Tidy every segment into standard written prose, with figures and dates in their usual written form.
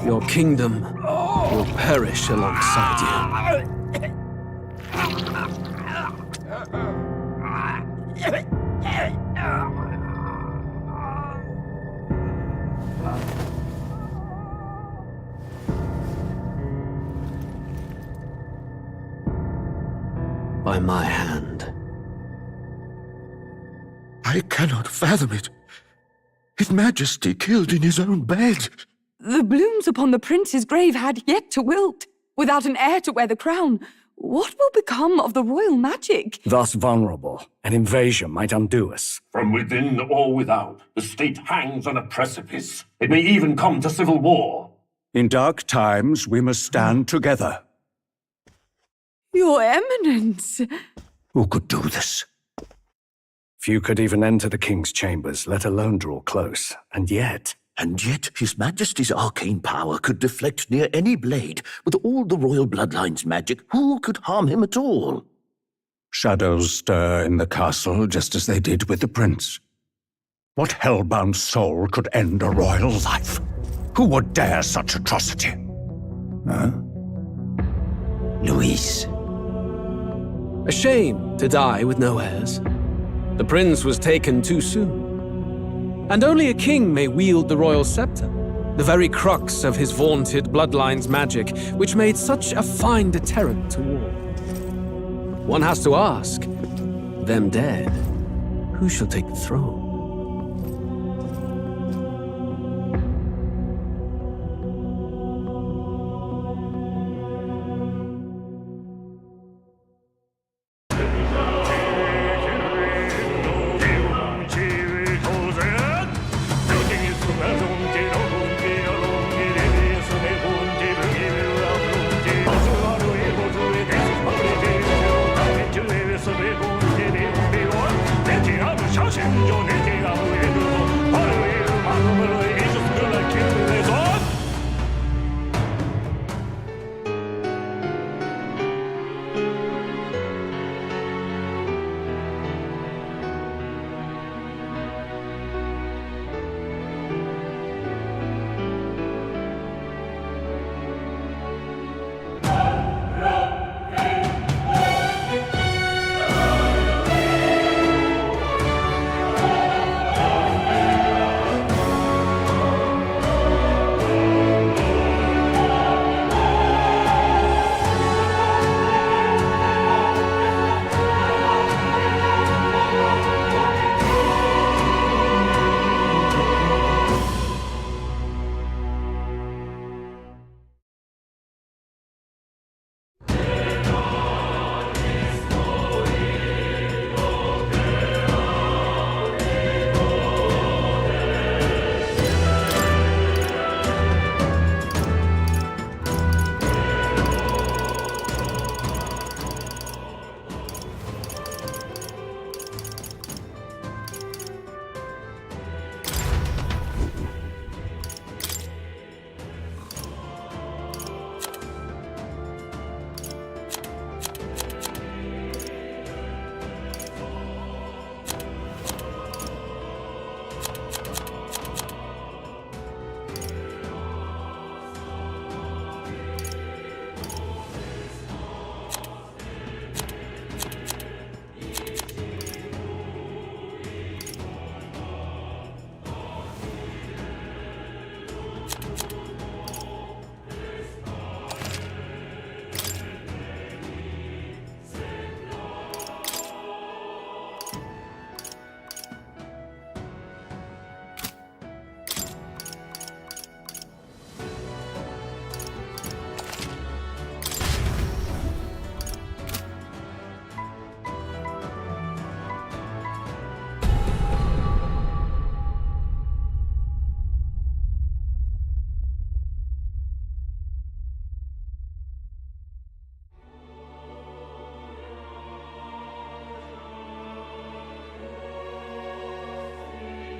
Your kingdom will perish alongside you. By my hand. I cannot fathom it. His Majesty killed in his own bed. The blooms upon the prince's grave had yet to wilt. Without an heir to wear the crown, what will become of the royal magic? Thus vulnerable, an invasion might undo us. From within or without, the state hangs on a precipice. It may even come to civil war. In dark times, we must stand together. Your Eminence! Who could do this? Few could even enter the king's chambers, let alone draw close. And yet His Majesty's arcane power could deflect near any blade. With all the royal bloodline's magic, who could harm him at all? shadows stir in the castle just as they did with the prince. What hellbound soul could end a royal life? Who would dare such atrocity? Huh? Luis. A shame to die with no heirs. The prince was taken too soon. And only a king may wield the royal scepter, the very crux of his vaunted bloodline's magic, which made such a fine deterrent to war. One has to ask, them dead, who shall take the throne?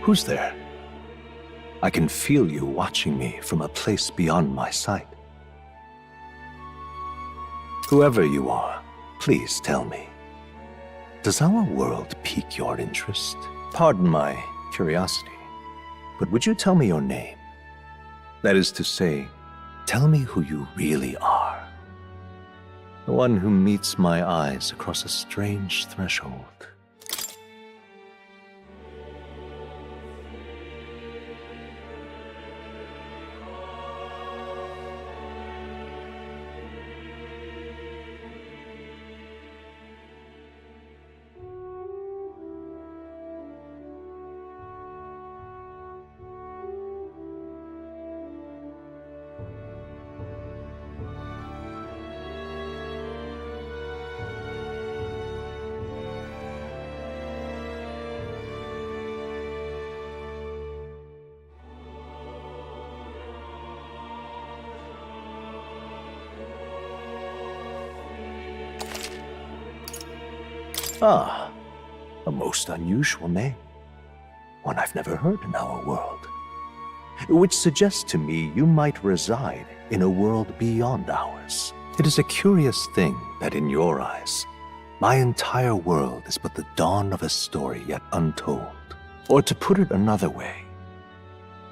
Who's there? I can feel you watching me from a place beyond my sight. Whoever you are, please tell me. Does our world pique your interest? Pardon my curiosity, but would you tell me your name? That is to say, tell me who you really are. The one who meets my eyes across a strange threshold. Ah, a most unusual name. One I've never heard in our world. Which suggests to me you might reside in a world beyond ours. It is a curious thing that in your eyes, my entire world is but the dawn of a story yet untold. Or to put it another way,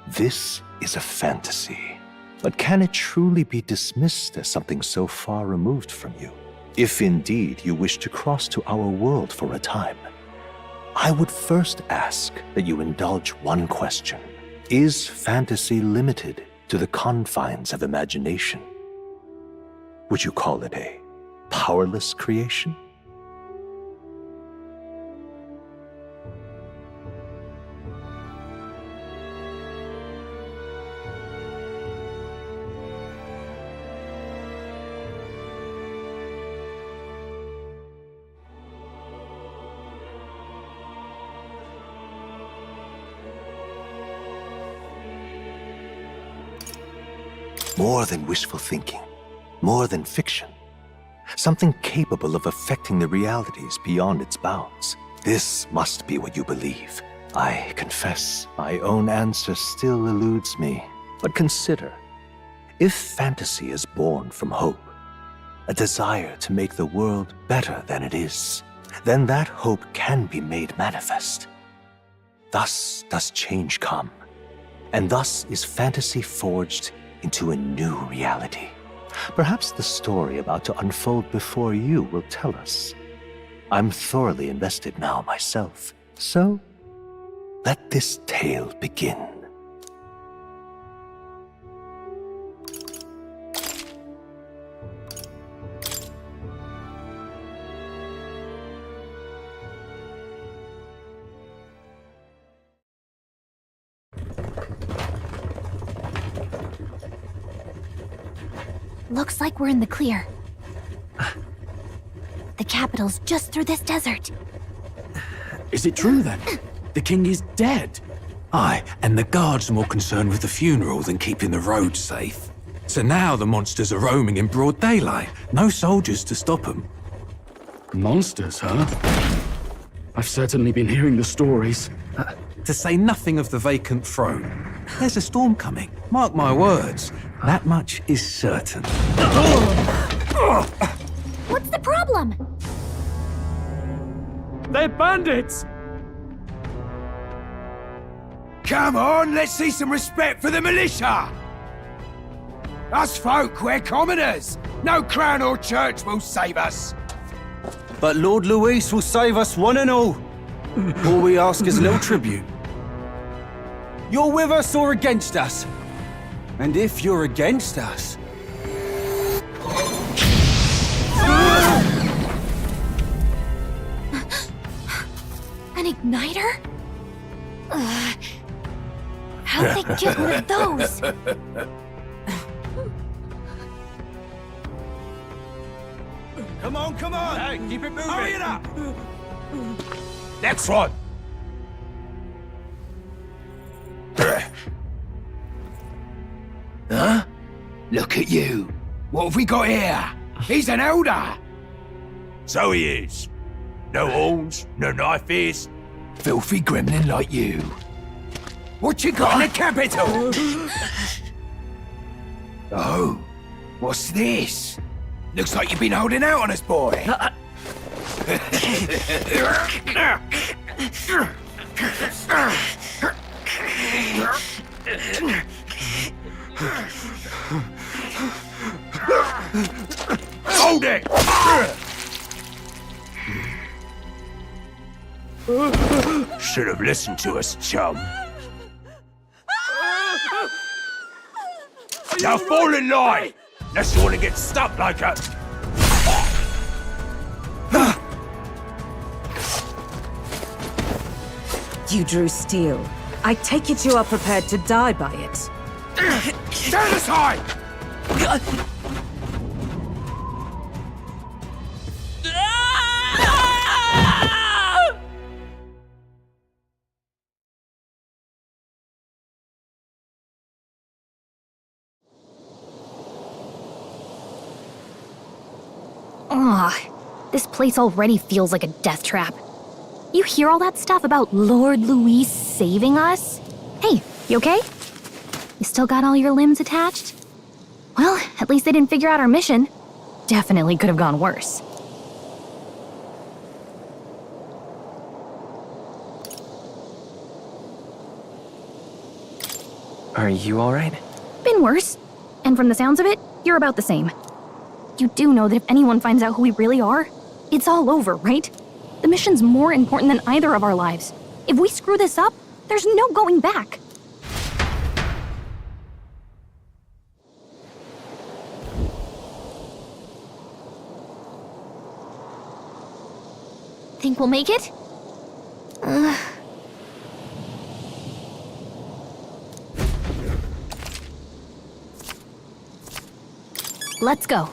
this is a fantasy. But can it truly be dismissed as something so far removed from you? If indeed you wish to cross to our world for a time, I would first ask that you indulge one question. Is fantasy limited to the confines of imagination? Would you call it a powerless creation? More than wishful thinking, more than fiction. Something capable of affecting the realities beyond its bounds. This must be what you believe. I confess, my own answer still eludes me. But consider, if fantasy is born from hope, a desire to make the world better than it is, then that hope can be made manifest. Thus does change come, and thus is fantasy forged into a new reality. Perhaps the story about to unfold before you will tell us. I'm thoroughly invested now myself, so let this tale begin. Looks like we're in the clear. The capital's just through this desert. Is it true then? The king is dead? Aye, and the guards are more concerned with the funeral than keeping the roads safe. So now the monsters are roaming in broad daylight. No soldiers to stop them. Monsters, huh? I've certainly been hearing the stories. To say nothing of the vacant throne. There's a storm coming, mark my words. That much is certain. What's the problem? They're bandits! Come on, let's see some respect for the militia! Us folk, we're commoners! No crown or church will save us! But Lord Luis will save us one and all. All we ask is a little tribute. You're with us or against us? And if you're against us... An igniter? How'd they get one of those? Come on, come on! Hey, keep it moving! Hurry it up! Next one! Huh? Look at you! What have we got here? He's an elder! So he is. No horns, no knife ears. Filthy gremlin like you. What you got in the capital? Oh, what's this? Looks like you've been holding out on us, boy. should have listened to us, chum. Now fall in line! Unless you want to get stuck like a... You drew steel. I take it you are prepared to die by it. Stand aside! This place already feels like a death trap. You hear all that stuff about Lord Louis saving us? Hey, you okay? You still got all your limbs attached? Well, at least they didn't figure out our mission. Definitely could have gone worse. Are you alright? Been worse. And from the sounds of it, you're about the same. You do know that if anyone finds out who we really are, it's all over, right? The mission's more important than either of our lives. If we screw this up, there's no going back. Think we'll make it? Let's go.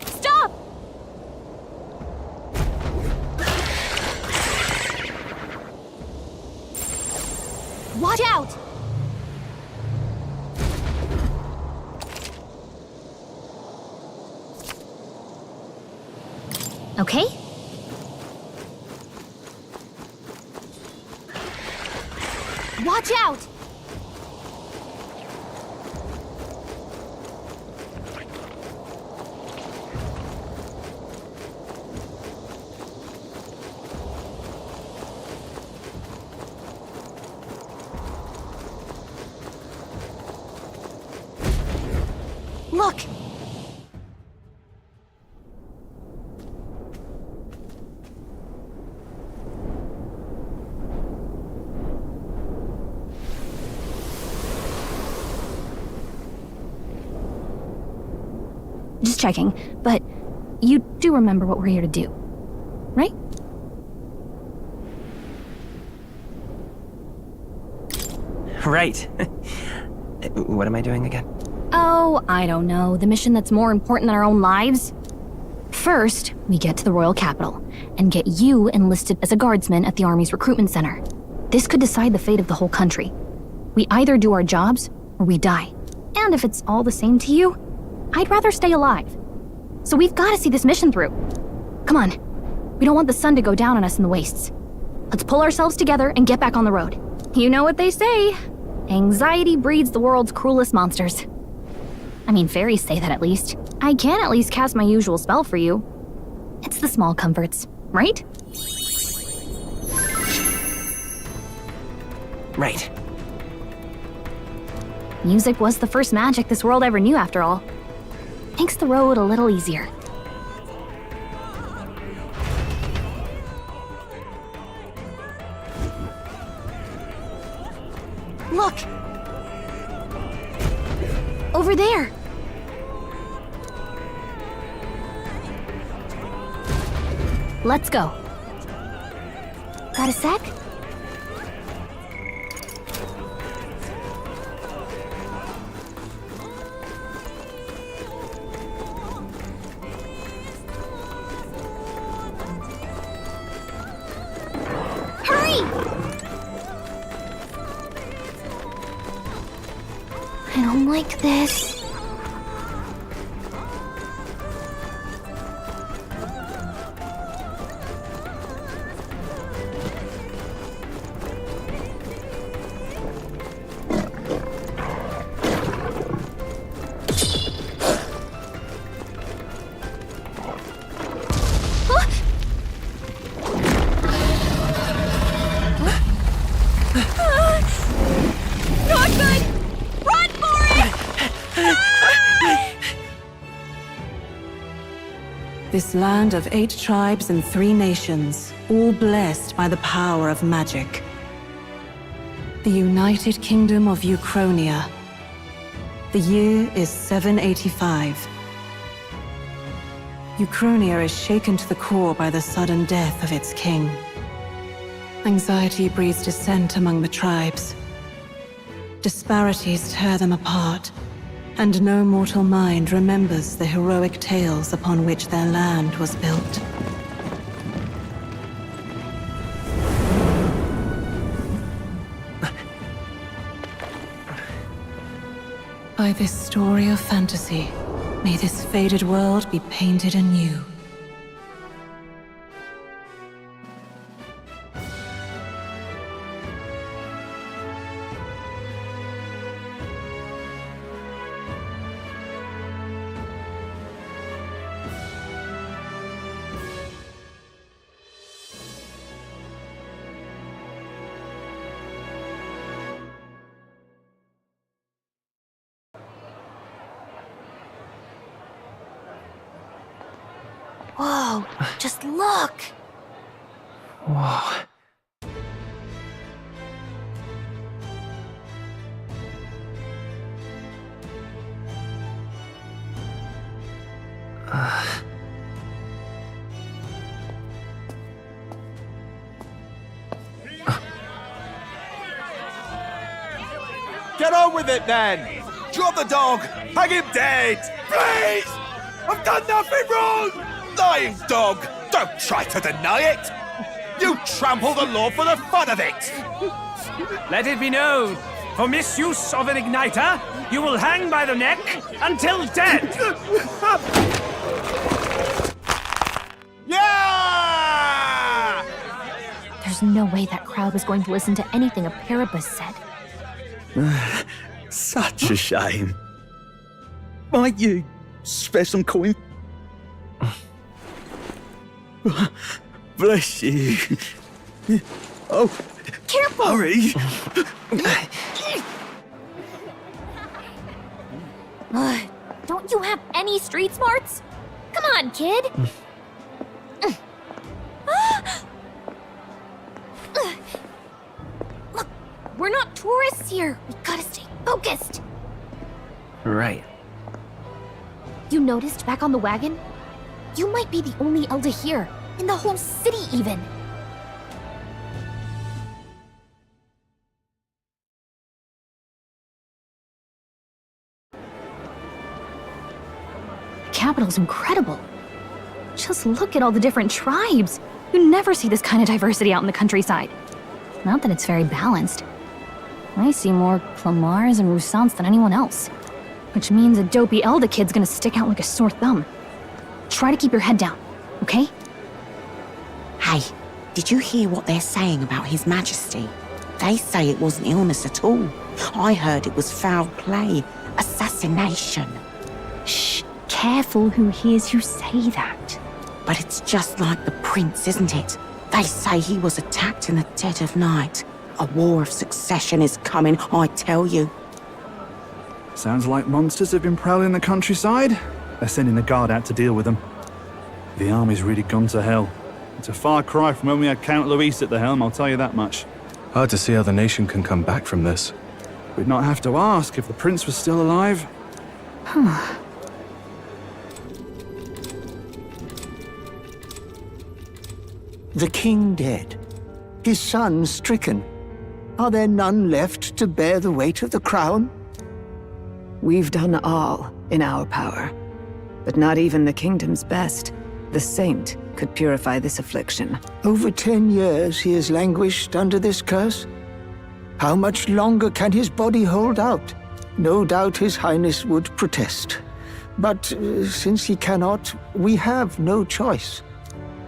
Stop! Watch out! Okay. Watch out! Look! Just checking, but you do remember what we're here to do, right? Right. What am I doing again? Oh, I don't know. The mission that's more important than our own lives? First, we get to the royal capital and get you enlisted as a guardsman at the army's recruitment center. This could decide the fate of the whole country. We either do our jobs or we die. And if it's all the same to you, I'd rather stay alive. So we've got to see this mission through. Come on. We don't want the sun to go down on us in the wastes. Let's pull ourselves together and get back on the road. You know what they say. Anxiety breeds the world's cruelest monsters. I mean, fairies say that at least. I can at least cast my usual spell for you. It's the small comforts, right? Right. Music was the first magic this world ever knew, after all. Makes the road a little easier. Look! Over there! Let's go. Got a sec? Hurry! I don't like this. Not good! Run for it! This land of 8 tribes and 3 nations, all blessed by the power of magic. The United Kingdom of Uchronia. The year is 785. Uchronia is shaken to the core by the sudden death of its king. Anxiety breeds dissent among the tribes. Disparities tear them apart, and no mortal mind remembers the heroic tales upon which their land was built. By this story of fantasy, may this faded world be painted anew. Whoa, just look! Whoa. Get on with it, then! Drop the dog! Hang him dead! Please! I've done nothing wrong! Lying dog! Don't try to deny it! You trample the law for the fun of it! Let it be known, for misuse of an igniter, you will hang by the neck until dead! Yeah! There's no way that crowd was going to listen to anything a Paribus said. Such a shame. Might you spare some coin? Bless you. Oh, Careful! hurry. Don't you have any street smarts? Come on, kid! Look, we're not tourists here. We gotta stay focused. Right. You noticed back on the wagon? You might be the only Elder here, in the whole city even. The capital's incredible. Just look at all the different tribes. You never see this kind of diversity out in the countryside. Not that it's very balanced. I see more Clamars and Roussants than anyone else. Which means a dopey Elder kid's gonna stick out like a sore thumb. Try to keep your head down, okay? Hey, did you hear what they're saying about His Majesty? They say it wasn't illness at all. I heard it was foul play, assassination. Shh, careful who hears you say that. But it's just like the prince, isn't it? They say he was attacked in the dead of night. A war of succession is coming, I tell you. Sounds like monsters have been prowling the countryside. They're sending the guard out to deal with them. The army's really gone to hell. It's a far cry from when we had Count Luis at the helm, I'll tell you that much. Hard to see how the nation can come back from this. We'd not have to ask if the prince was still alive. The king dead, his son stricken. Are there none left to bear the weight of the crown? We've done all in our power, but not even the kingdom's best, the saint, could purify this affliction. Over 10 years he has languished under this curse. How much longer can his body hold out? No doubt his highness would protest. But since he cannot, we have no choice.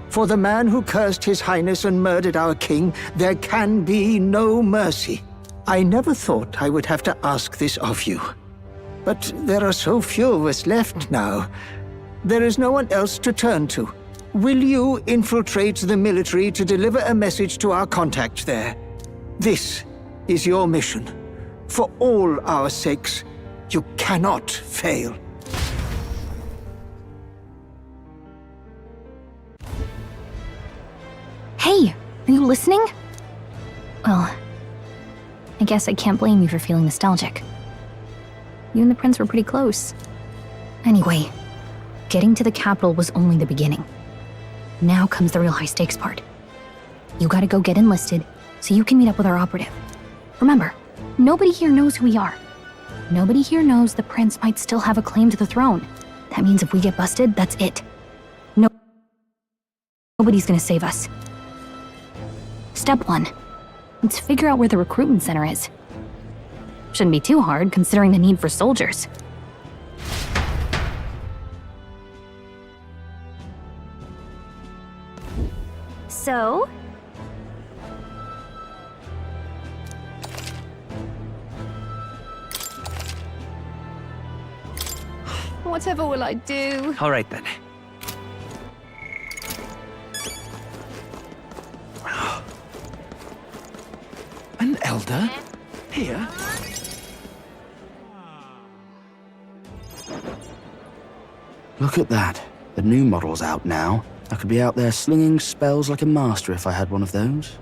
For the man who cursed his highness and murdered our king, there can be no mercy. I never thought I would have to ask this of you. But there are so few of us left now. There is no one else to turn to. Will you infiltrate the military to deliver a message to our contact there? This is your mission. For all our sakes, you cannot fail. Hey, listening? Well, I guess I can't blame you for feeling nostalgic. You and the prince were pretty close. Anyway, getting to the capital was only the beginning. Now comes the real high-stakes part. You gotta go get enlisted so you can meet up with our operative. Remember, nobody here knows who we are. Nobody here knows the prince might still have a claim to the throne. That means if we get busted, that's it. Nobody's gonna save us. Step 1. Let's figure out where the recruitment center is. Shouldn't be too hard, considering the need for soldiers. So? Whatever will I do? All right then. An elder? Here? Look at that. The new model's out now. I could be out there slinging spells like a master if I had one of those.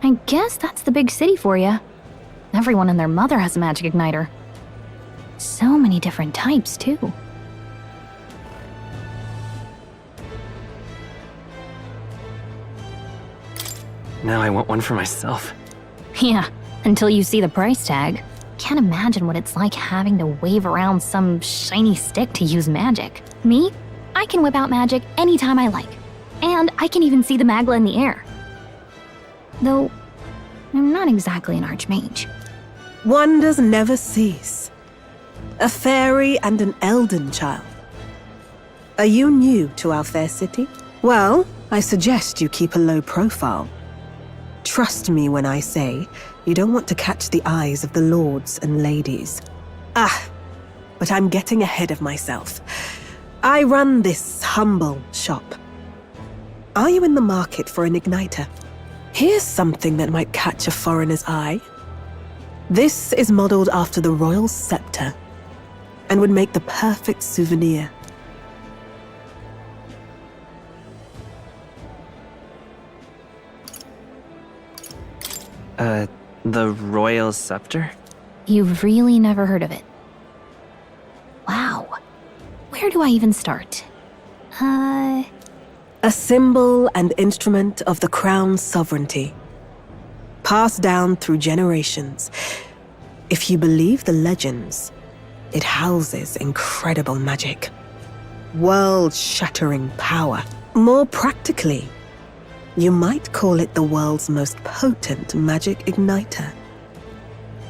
I guess that's the big city for you. Everyone and their mother has a magic igniter. So many different types, too. Now I want one for myself. Yeah, until you see the price tag. Can't imagine what it's like having to wave around some shiny stick to use magic. Me? I can whip out magic anytime I like. And I can even see the magla in the air. Though, I'm not exactly an archmage. Wonders never cease. A fairy and an elden child. Are you new to our fair city? Well, I suggest you keep a low profile. Trust me when I say you don't want to catch the eyes of the lords and ladies. But I'm getting ahead of myself. I run this humble shop. Are you in the market for an igniter? Here's something that might catch a foreigner's eye. This is modeled after the royal scepter and would make the perfect souvenir. The royal scepter? You've really never heard of it. Wow. Where do I even start? A symbol and instrument of the crown's sovereignty. Passed down through generations. If you believe the legends, it houses incredible magic. World-shattering power. More practically, you might call it the world's most potent magic igniter.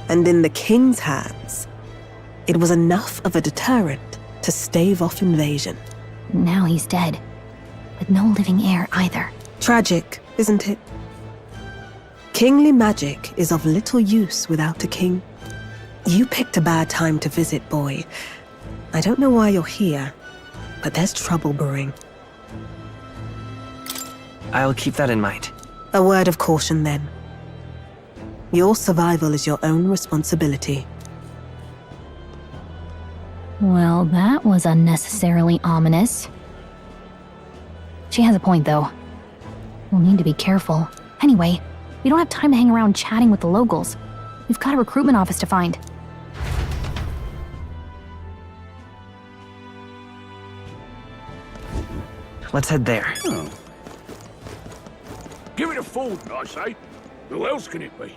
And in the king's hands, it was enough of a deterrent to stave off invasion. Now he's dead. With no living heir either. Tragic, isn't it? Kingly magic is of little use without a king. You picked a bad time to visit, boy. I don't know why you're here, but there's trouble brewing. I'll keep that in mind. A word of caution, then. Your survival is your own responsibility. Well, that was unnecessarily ominous. She has a point, though. We'll need to be careful. Anyway, we don't have time to hang around chatting with the locals. We've got a recruitment office to find. Let's head there. Give it a fold, I say. Who else can it be?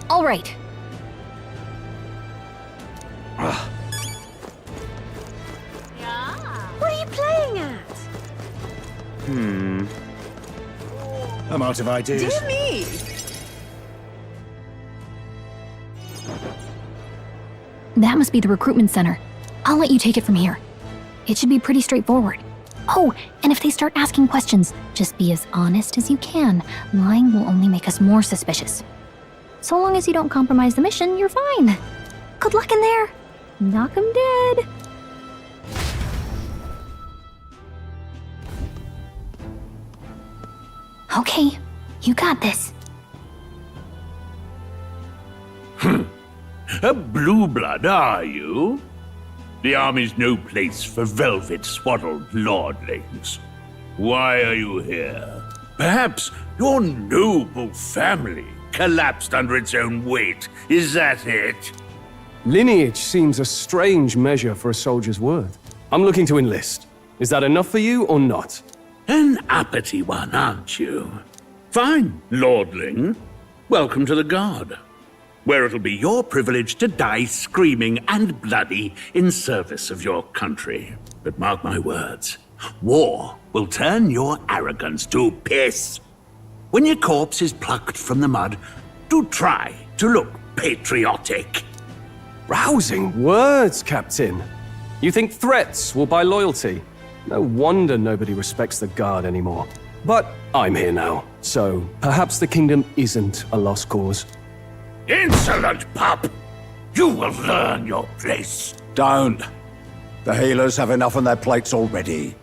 All right. What are you playing at? I'm out of ideas. Dear me! That must be the recruitment center. I'll let you take it from here. It should be pretty straightforward. Oh, and if they start asking questions, just be as honest as you can. Lying will only make us more suspicious. So long as you don't compromise the mission, you're fine. Good luck in there. Knock 'em dead. Okay, you got this. A blue blood, are you? The army's no place for velvet-swaddled lordlings. Why are you here? Perhaps your noble family collapsed under its own weight. Is that it? Lineage seems a strange measure for a soldier's worth. I'm looking to enlist. Is that enough for you or not? An uppity one, aren't you? Fine, lordling. Welcome to the Guard, where it'll be your privilege to die screaming and bloody in service of your country. But mark my words, war will turn your arrogance to piss. When your corpse is plucked from the mud, do try to look patriotic. Rousing words, Captain. You think threats will buy loyalty? No wonder nobody respects the Guard anymore. But I'm here now, so perhaps the kingdom isn't a lost cause. Insolent pup! You will learn your place. Don't. The healers have enough on their plates already.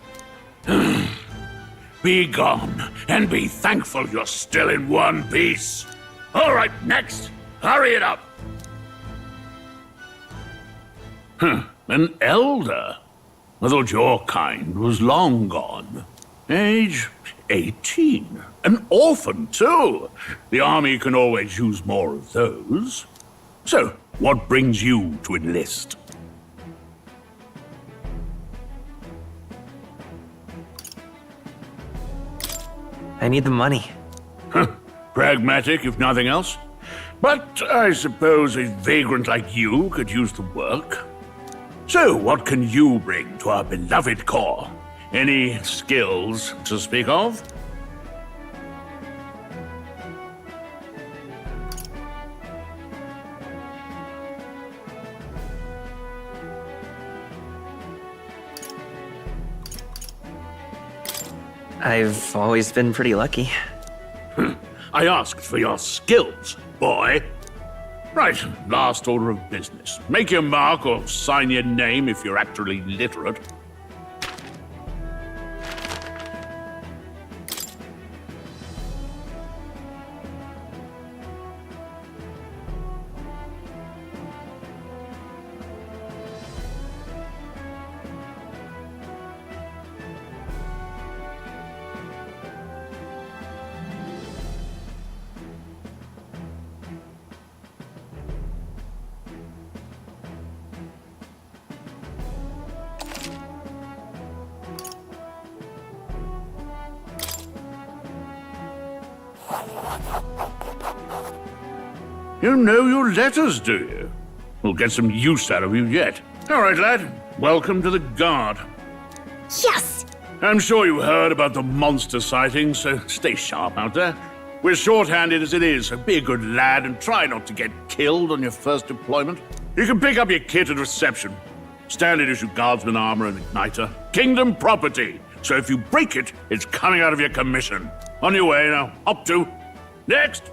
Be gone, and be thankful you're still in one piece. All right, next. Hurry it up. An elder? I thought your kind was long gone. Age 18. An orphan, too. The army can always use more of those. So, what brings you to enlist? I need the money. Pragmatic, if nothing else. But I suppose a vagrant like you could use the work. So, what can you bring to our beloved corps? Any skills to speak of? I've always been pretty lucky. I asked for your skills, boy. Right, last order of business. Make your mark or sign your name if you're actually literate. You know your letters, do you? We'll get some use out of you yet. All right, lad. Welcome to the Guard. Yes! I'm sure you heard about the monster sightings, so stay sharp out there. We're short-handed as it is, so be a good lad and try not to get killed on your first deployment. You can pick up your kit at reception. Standard issue guardsman armor and igniter. Kingdom property. So if you break it, it's coming out of your commission. On your way now. Up to. Next!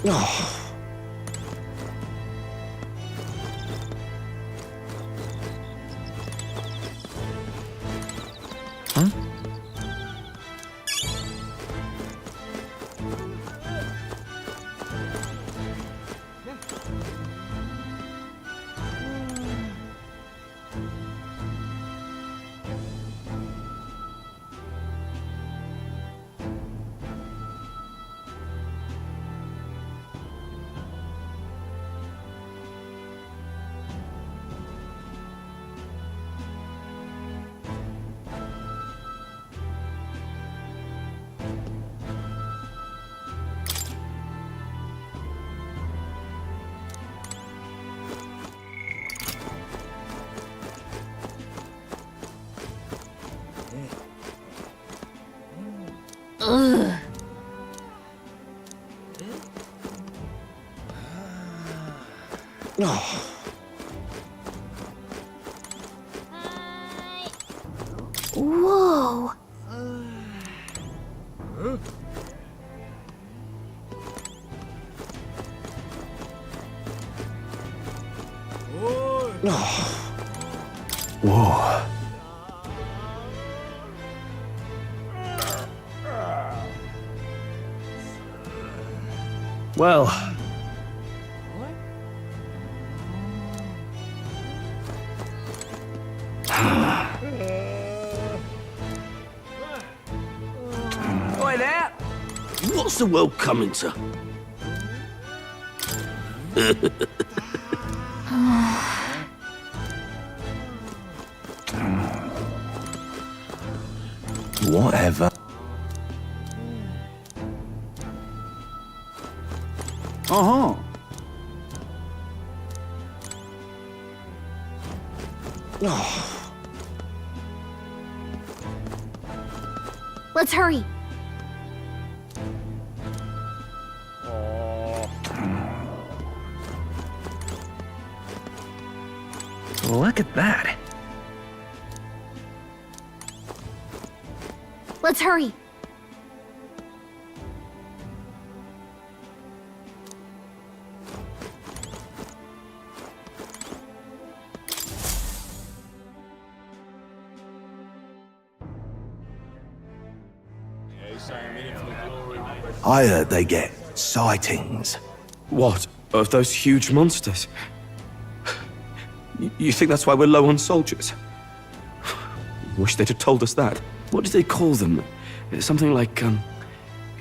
Oh. Huh? Ugh. Oh. Ooh. Whoa. Well. Oi there! What's the world coming to? Whatever. Uh-huh. Let's hurry. Look at that. Let's hurry. I heard they get sightings. What? Of those huge monsters? You think that's why we're low on soldiers? Wish they'd have told us that. What did they call them? Something like,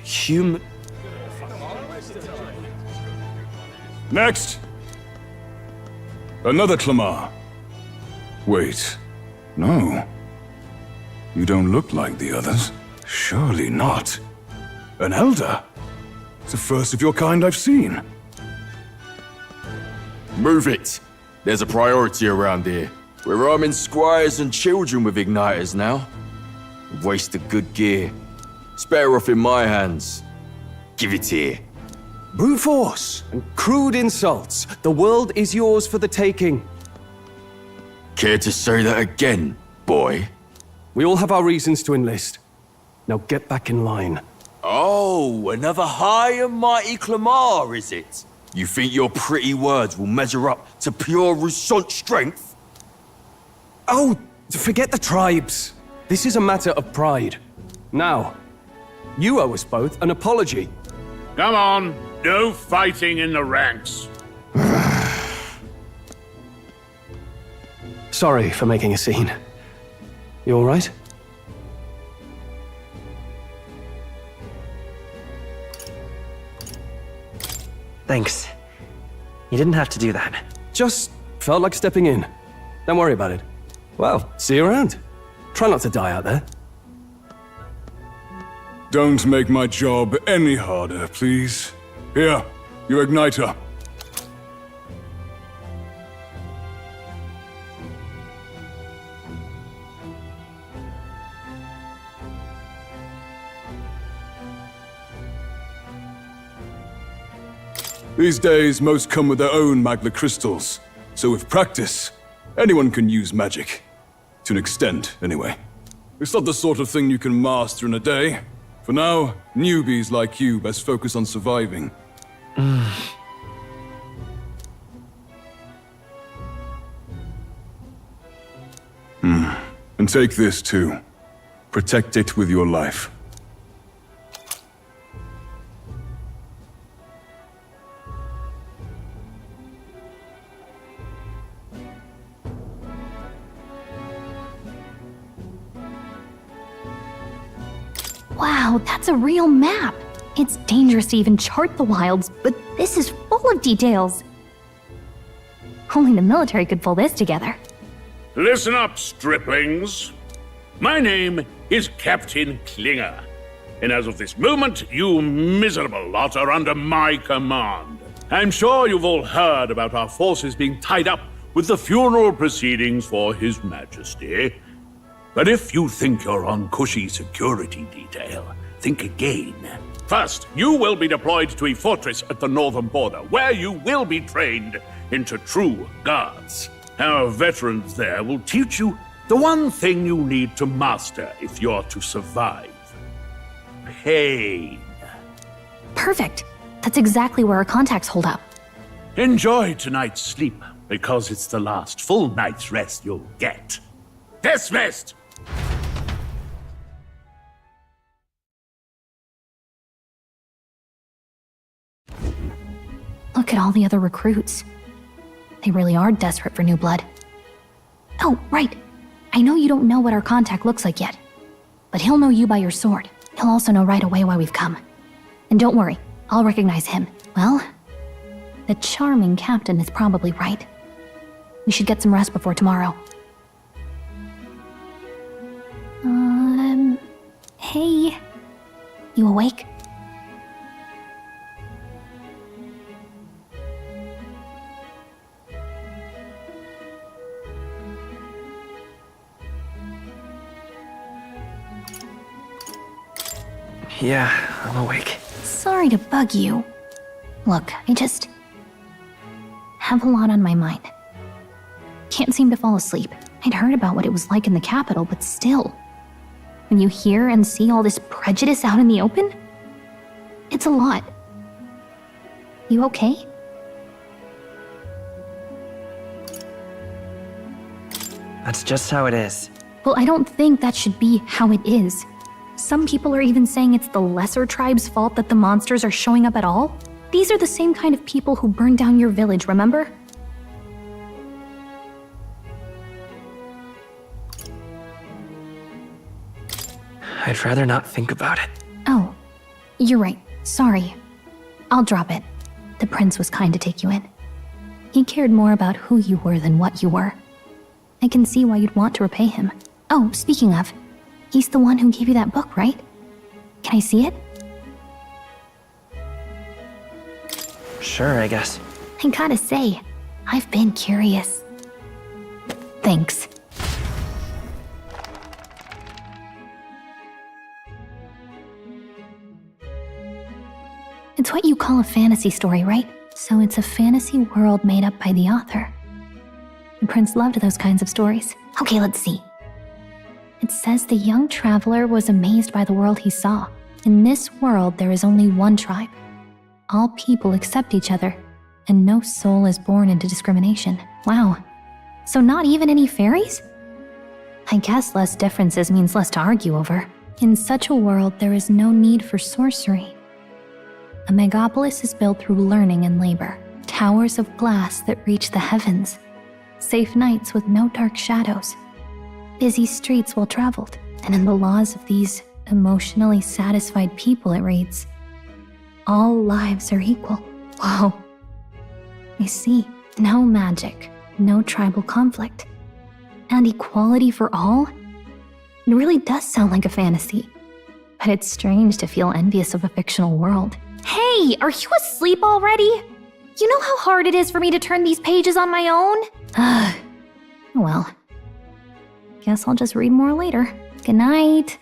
human... Next! Another Clamar. Wait. No. You don't look like the others. Surely not. An elder? It's the first of your kind I've seen. Move it! There's a priority around here. We're arming squires and children with igniters now. Waste of good gear. It's better off in my hands. Give it here. Brute force and crude insults. The world is yours for the taking. Care to say that again, boy? We all have our reasons to enlist. Now get back in line. Oh, another high and mighty Clamar, is it? You think your pretty words will measure up to pure Roussant strength? Oh, forget the tribes. This is a matter of pride. Now, you owe us both an apology. Come on, no fighting in the ranks. Sorry for making a scene. You all right? Thanks. You didn't have to do that. Just felt like stepping in. Don't worry about it. Well, see you around. Try not to die out there. Don't make my job any harder, please. Here, your igniter. These days, most come with their own magna crystals. So with practice, anyone can use magic. To an extent, anyway. It's not the sort of thing you can master in a day. For now, newbies like you best focus on surviving. And take this too. Protect it with your life. Wow, that's a real map. It's dangerous to even chart the wilds, but this is full of details. Only the military could pull this together. Listen up, striplings. My name is Captain Klinger, and as of this moment, you miserable lot are under my command. I'm sure you've all heard about our forces being tied up with the funeral proceedings for His Majesty. But if you think you're on cushy security detail, think again. First, you will be deployed to a fortress at the northern border, where you will be trained into true guards. Our veterans there will teach you the one thing you need to master if you're to survive. Pain. Perfect. That's exactly where our contacts hold up. Enjoy tonight's sleep, because it's the last full night's rest you'll get. Dismissed! Look at all the other recruits. They really are desperate for new blood. Oh, right. I know you don't know what our contact looks like yet, but he'll know you by your sword. He'll also know right away why we've come. And don't worry, I'll recognize him. Well, the charming captain is probably right. We should get some rest before tomorrow. Hey. You awake? Yeah, I'm awake. Sorry to bug you. Look, I just have a lot on my mind. Can't seem to fall asleep. I'd heard about what it was like in the capital, but still. When you hear and see all this prejudice out in the open, it's a lot. You okay? That's just how it is. Well, I don't think that should be how it is. Some people are even saying it's the lesser tribe's fault that the monsters are showing up at all. These are the same kind of people who burned down your village, remember? I'd rather not think about it. Oh, you're right. Sorry. I'll drop it. The prince was kind to take you in. He cared more about who you were than what you were. I can see why you'd want to repay him. Oh, speaking of, he's the one who gave you that book, right? Can I see it? Sure, I guess. I gotta say, I've been curious. Thanks. It's what you call a fantasy story, right? So it's a fantasy world made up by the author. The prince loved those kinds of stories. Okay, let's see. It says the young traveler was amazed by the world he saw. In this world, there is only one tribe. All people accept each other, and no soul is born into discrimination. Wow. So not even any fairies? I guess less differences means less to argue over. In such a world, there is no need for sorcery. A megapolis is built through learning and labor. Towers of glass that reach the heavens. Safe nights with no dark shadows. Busy streets well traveled. And in the laws of these emotionally satisfied people, it reads, all lives are equal. Whoa. I see. No magic, no tribal conflict, and equality for all? It really does sound like a fantasy. But it's strange to feel envious of a fictional world. Hey, are you asleep already? You know how hard it is for me to turn these pages on my own? Well, guess I'll just read more later. Good night.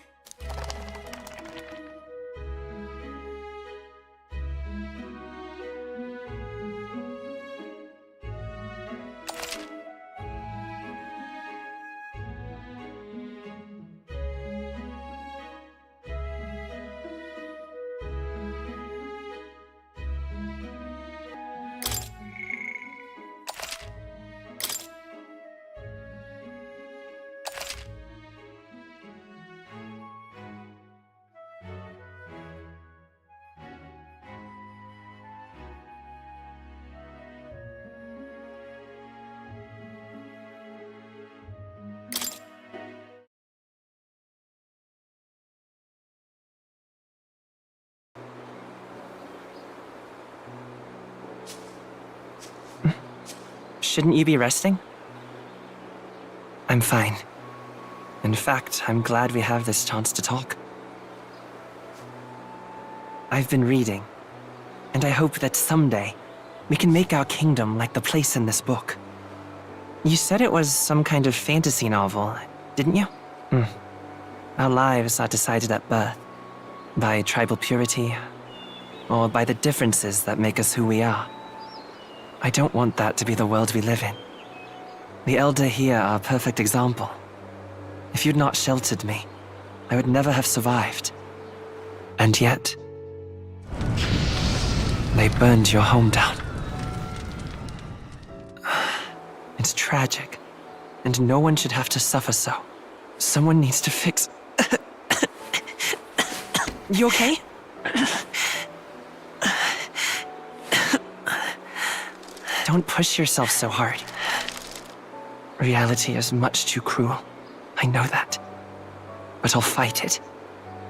Shouldn't you be resting? I'm fine. In fact, I'm glad we have this chance to talk. I've been reading, and I hope that someday we can make our kingdom like the place in this book. You said it was some kind of fantasy novel, didn't you? Our lives are decided at birth, by tribal purity, or by the differences that make us who we are. I don't want that to be the world we live in. The Elder here are a perfect example. If you'd not sheltered me, I would never have survived. And yet, they burned your home down. It's tragic, and no one should have to suffer so. Someone needs to fix... You okay? Don't push yourself so hard. Reality is much too cruel. I know that. But I'll fight it.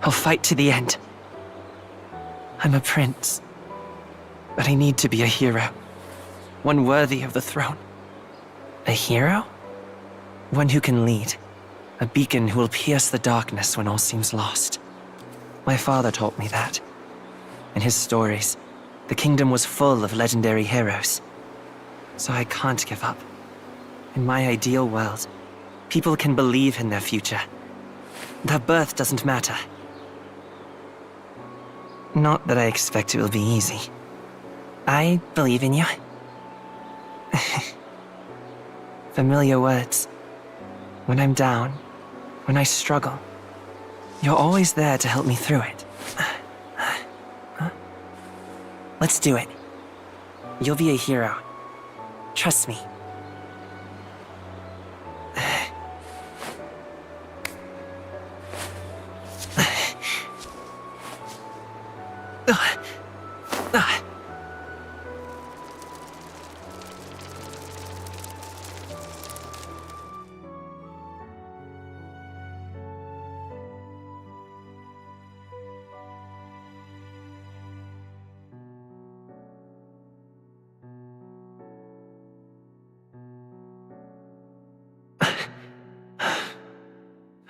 I'll fight to the end. I'm a prince. But I need to be a hero. One worthy of the throne. A hero? One who can lead. A beacon who will pierce the darkness when all seems lost. My father taught me that. In his stories, the kingdom was full of legendary heroes. So I can't give up. In my ideal world, people can believe in their future. Their birth doesn't matter. Not that I expect it will be easy. I believe in you. Familiar words. When I'm down, when I struggle, you're always there to help me through it. Let's do it. You'll be a hero. Trust me.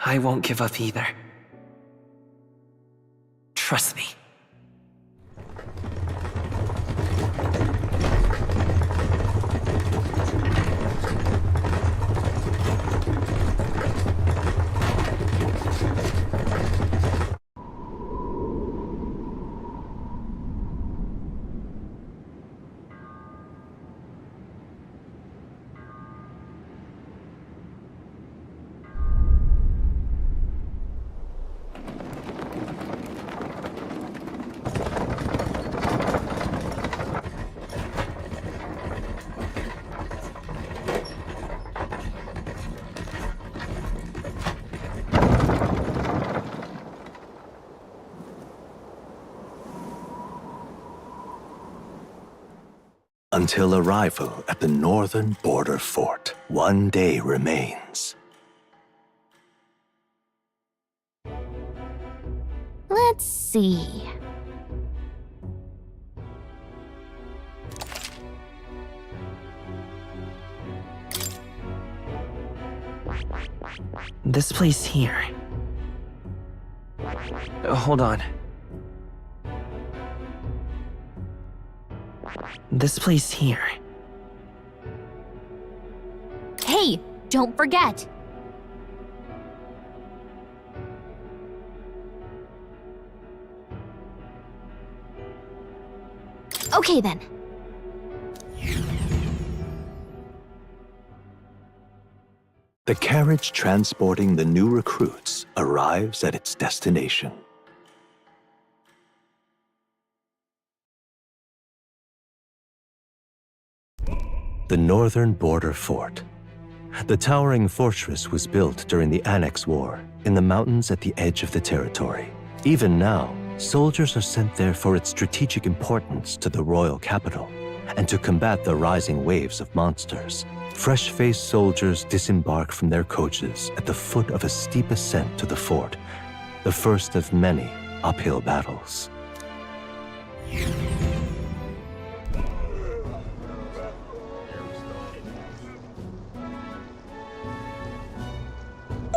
I won't give up either. Trust me. Until arrival at the northern border fort, one day remains. Let's see. This place here. Hold on. This place here. Hey, don't forget! Okay then. The carriage transporting the new recruits arrives at its destination. The northern border fort. The towering fortress was built during the Annex War in the mountains at the edge of the territory. Even now, soldiers are sent there for its strategic importance to the royal capital and to combat the rising waves of monsters. Fresh-faced soldiers disembark from their coaches at the foot of a steep ascent to the fort, the first of many uphill battles.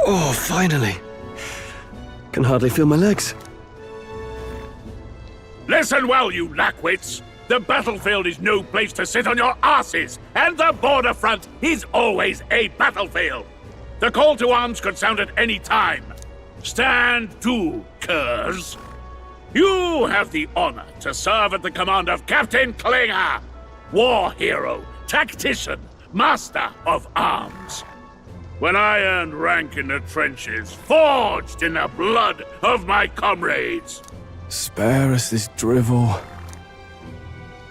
Oh, finally. Can hardly feel my legs. Listen well, you lackwits. The battlefield is no place to sit on your asses, and the border front is always a battlefield. The call to arms could sound at any time. Stand to, curs. You have the honor to serve at the command of Captain Klinger, war hero, tactician, master of arms. When I earned rank in the trenches, forged in the blood of my comrades. Spare us this drivel.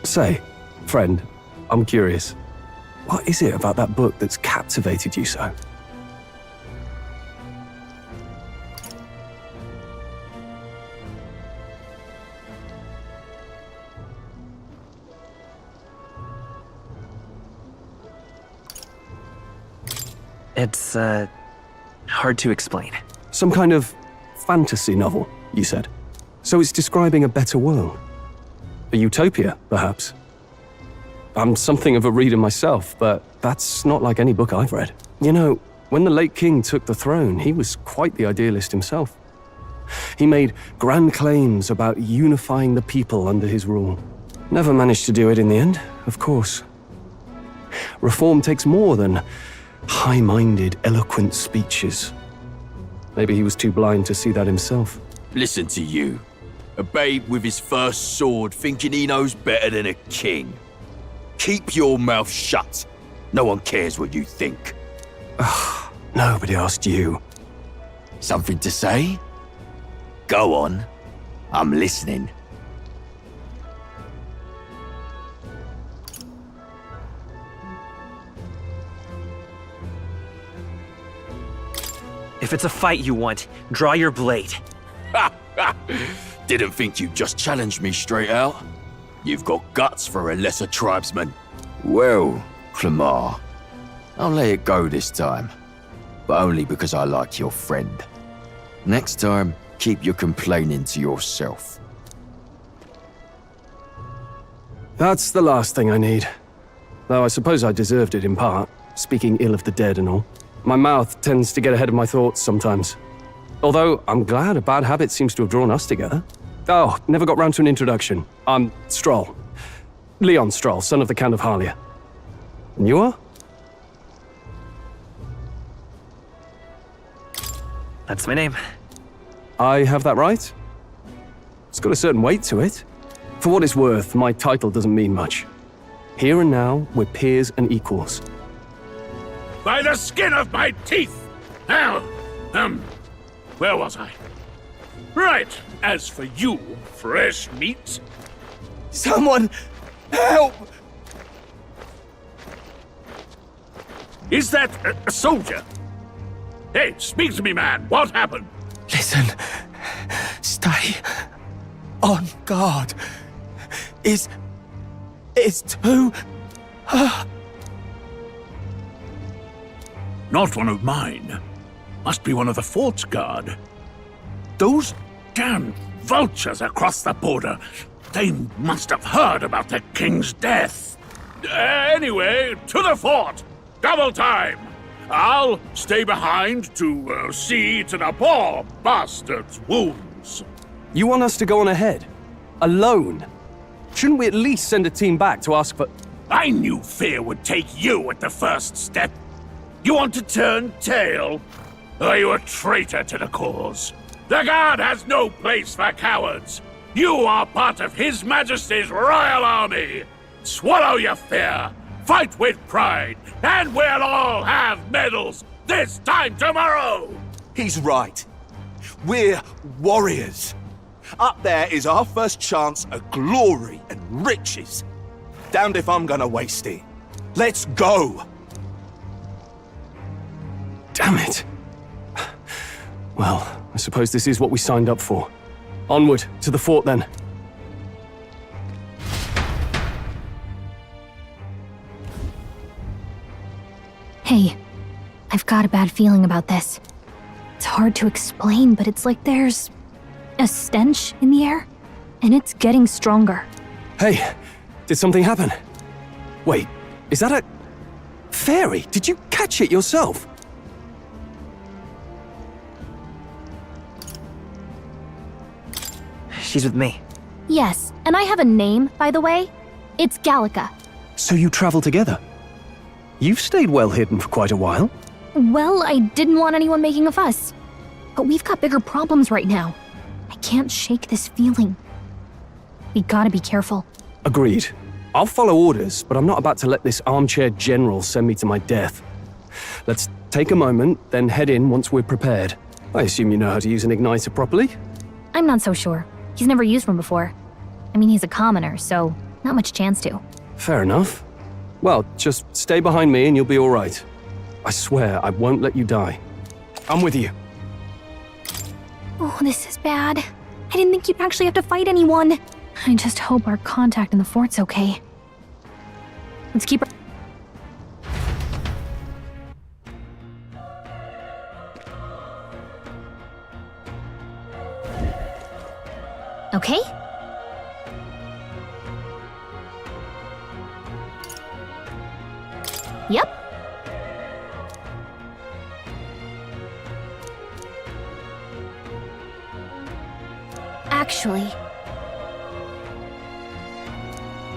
Say, friend, I'm curious. What is it about that book that's captivated you so? It's, hard to explain. Some kind of fantasy novel, you said. So it's describing a better world. A utopia, perhaps. I'm something of a reader myself, but that's not like any book I've read. You know, when the late king took the throne, he was quite the idealist himself. He made grand claims about unifying the people under his rule. Never managed to do it in the end, of course. Reform takes more than high-minded, eloquent speeches. Maybe he was too blind to see that himself. Listen to you. A babe with his first sword thinking he knows better than a king. Keep your mouth shut. No one cares what you think. Nobody asked you. Something to say? Go on. I'm listening. If it's a fight you want, draw your blade. Didn't think you'd just challenge me straight out. You've got guts for a lesser tribesman. Well, Clemar, I'll let it go this time. But only because I like your friend. Next time, keep your complaining to yourself. That's the last thing I need. Though I suppose I deserved it in part, speaking ill of the dead and all. My mouth tends to get ahead of my thoughts sometimes. Although, I'm glad a bad habit seems to have drawn us together. Oh, never got round to an introduction. I'm Stroll. Leon Stroll, son of the Count of Harlia. And you are? That's my name. I have that right? It's got a certain weight to it. For what it's worth, my title doesn't mean much. Here and now, we're peers and equals. By the skin of my teeth! Now, where was I? Right, as for you, fresh meat... Someone, help! Is that a soldier? Hey, speak to me, man. What happened? Listen, stay on guard. It's too... Not one of mine. Must be one of the fort's guard. Those damn vultures across the border. They must have heard about the king's death. Anyway, to the fort. Double time. I'll stay behind to see to the poor bastard's wounds. You want us to go on ahead? Alone? Shouldn't we at least send a team back to ask for... I knew fear would take you at the first step. You want to turn tail? Are you a traitor to the cause? The guard has no place for cowards. You are part of His Majesty's royal army. Swallow your fear. Fight with pride, and we'll all have medals this time tomorrow! He's right. We're warriors. Up there is our first chance at glory and riches. Damned if I'm gonna waste it. Let's go! Damn it. Well, I suppose this is what we signed up for. Onward, to the fort then. Hey, I've got a bad feeling about this. It's hard to explain, but it's like there's a stench in the air, and it's getting stronger. Hey, did something happen? Wait, is that a... fairy? Did you catch it yourself? She's with me. Yes, and I have a name, by the way. It's Gallica. So you travel together? You've stayed well hidden for quite a while. Well, I didn't want anyone making a fuss. But we've got bigger problems right now. I can't shake this feeling. We gotta be careful. Agreed. I'll follow orders, but I'm not about to let this armchair general send me to my death. Let's take a moment, then head in once we're prepared. I assume you know how to use an igniter properly? I'm not so sure. He's never used one before. I mean, he's a commoner, so not much chance to. Fair enough. Well, just stay behind me and you'll be all right. I swear I won't let you die. I'm with you. Oh, this is bad. I didn't think you'd actually have to fight anyone. I just hope our contact in the fort's okay. Let's keep her. Okay? Yep. Actually,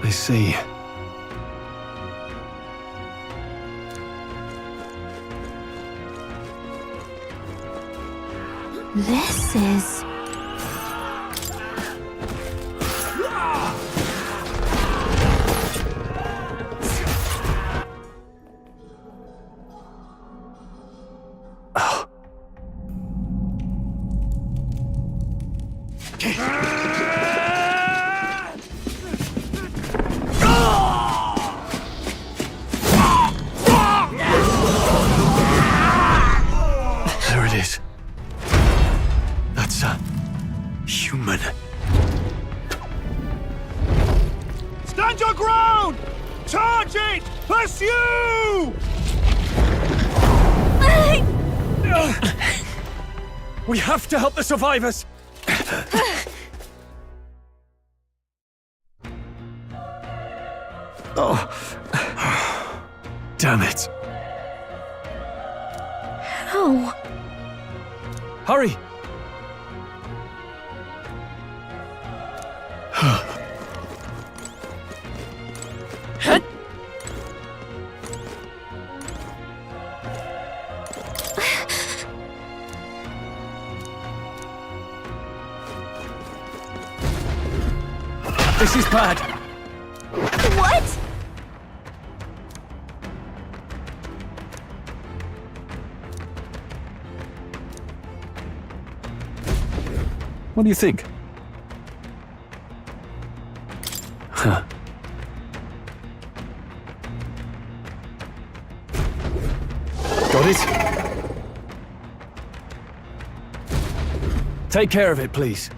I see. this is... There it is. That's a human. Stand your ground! Charge it! Pursue! We have to help the survivors! Oh. Damn it. How? Hurry! This is bad. What? What do you think? Huh. Got it? Take care of it, please.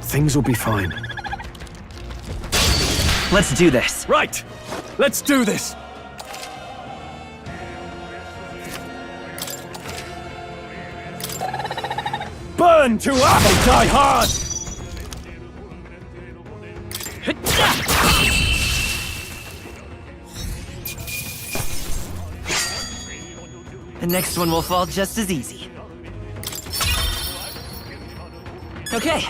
Things will be fine. Let's do this. Right! Let's do this! Burn to us! Die hard! The next one will fall just as easy. Okay.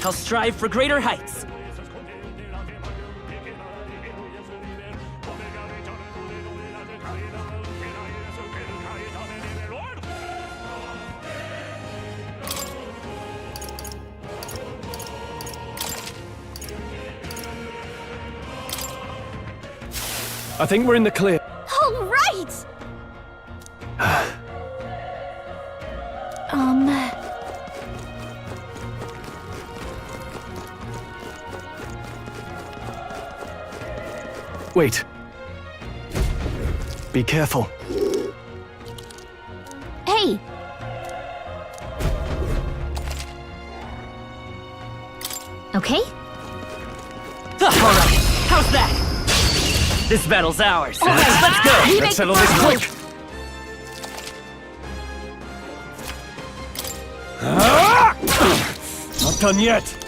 I'll strive for greater heights. I think we're in the clear. All right! Wait. Be careful. Hey! Okay? All right. How's that? This battle's ours. All right. Let's go. Let's settle this quick. Not done yet.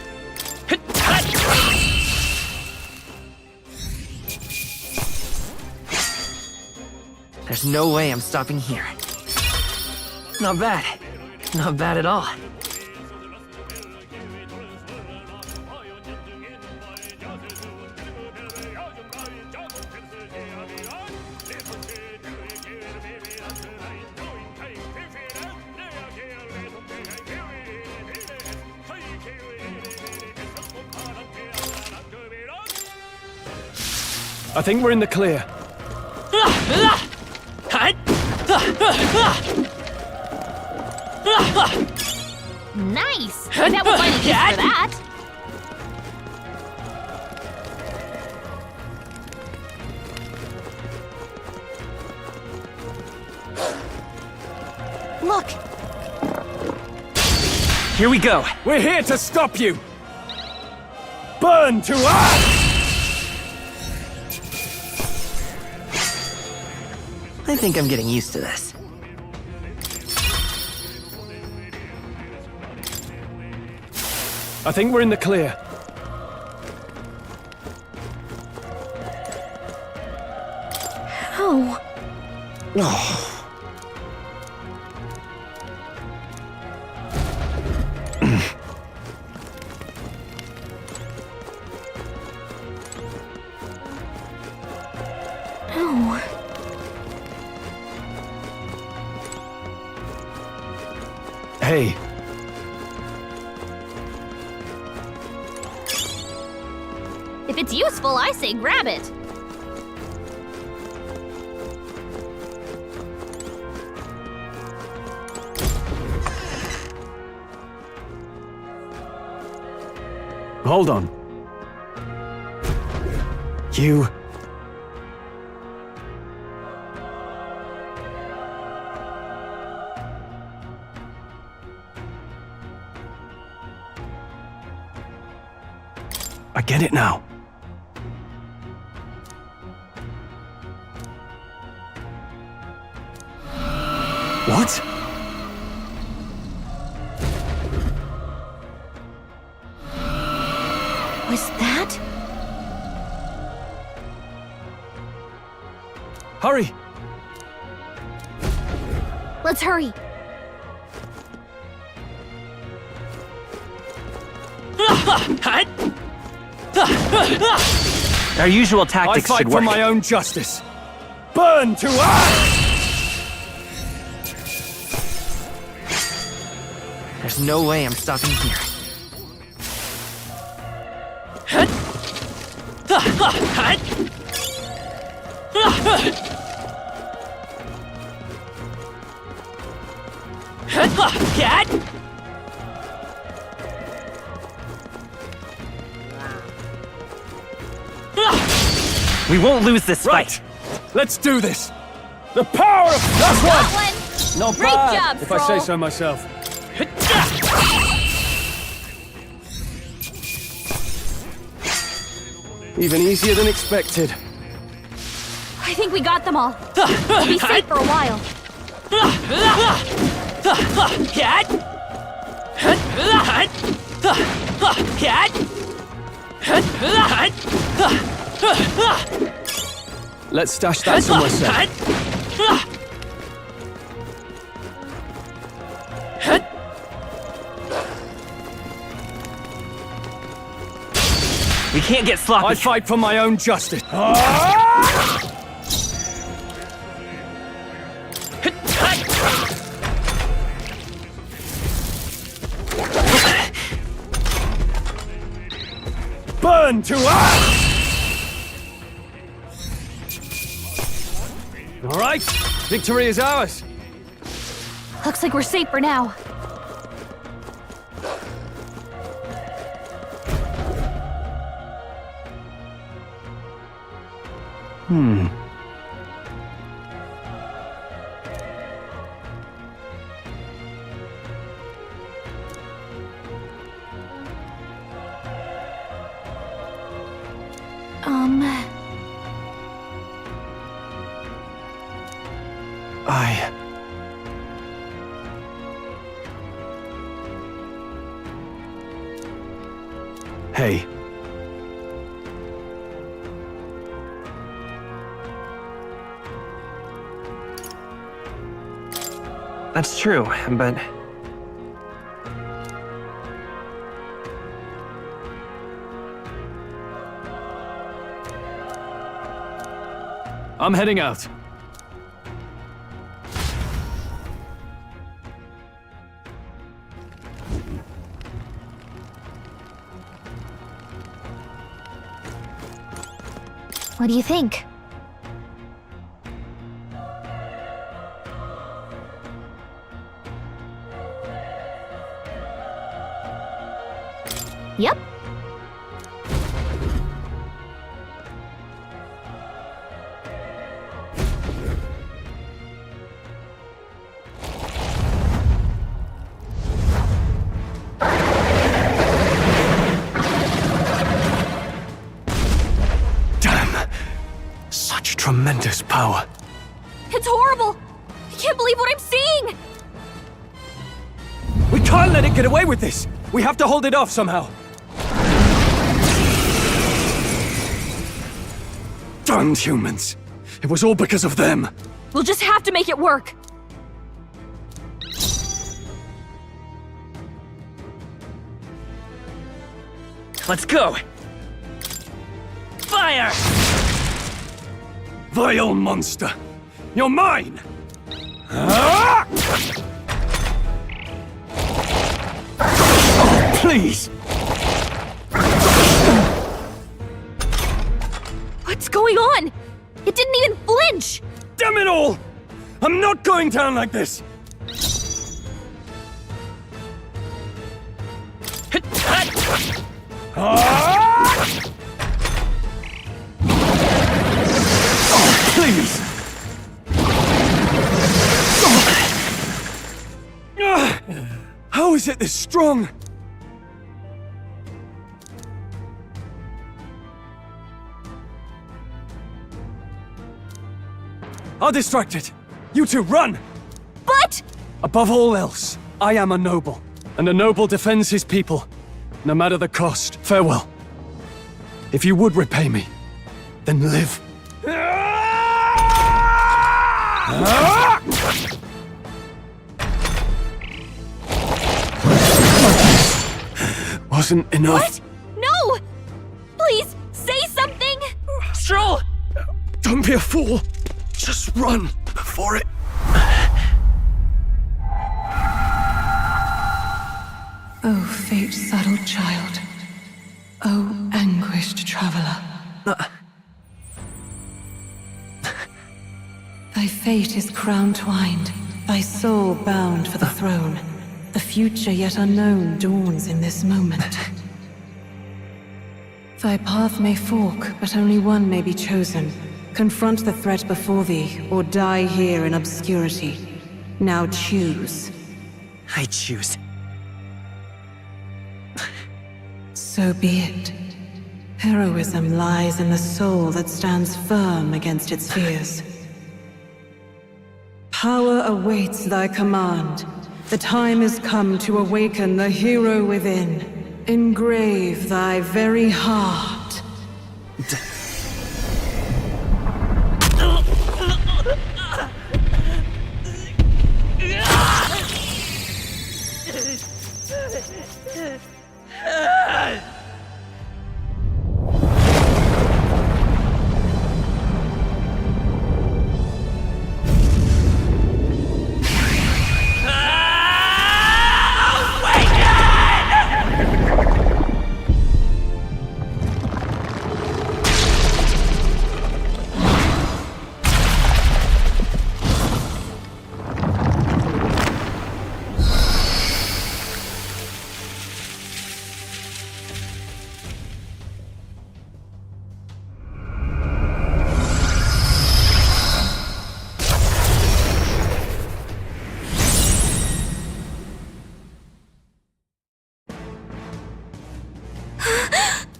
There's no way I'm stopping here. Not bad. Not bad at all. I think we're in the clear. Nice! That was mighty good for that. Look! Here we go. We're here to stop you. Burn to ash! I think I'm getting used to this. I think we're in the clear. Oh. Oh. Hey. If it's useful, I say grab it. Hold on. You... I get it now. What? Was that? Hurry! Let's hurry. Our usual tactics I fight should for work. my own justice. Burn to ash! There's no way I'm stopping here. We won't lose this fight. Let's do this. The power of... That's one! Not Great bad, job, if I say Stroll. so myself. Even easier than expected. I think we got them all. We'll be safe for a while. Let's stash that somewhere safe. We can't get sloppy. I fight for my own justice. Burn to ash! All right, victory is ours. Looks like we're safe for now. Hey. That's true, but... I'm heading out. What do you think? Yep. Damn! Such tremendous power. It's horrible! I can't believe what I'm seeing! We can't let it get away with this! We have to hold it off somehow! Damned humans! It was all because of them! We'll just have to make it work! Let's go! Fire! Vile monster! You're mine! Ah! Oh, please! What's going on? It didn't even flinch! Damn it all! I'm not going down like this! Ah! Oh, please! How is it this strong? I'll distract it. You two, run! But... Above all else, I am a noble, and a noble defends his people, no matter the cost. Farewell. If you would repay me, then live. Wasn't enough. What? No! Please, say something! Stroll! Don't be a fool. Just run for it. O fate-saddled child. O anguished traveler. Thy fate is crown-twined, thy soul bound for the throne. The future yet unknown dawns in this moment. Thy path may fork, but only one may be chosen. Confront the threat before thee, or die here in obscurity. Now choose. I choose. So be it. Heroism lies in the soul that stands firm against its fears. Power awaits thy command. The time is come to awaken the hero within. Engrave thy very heart.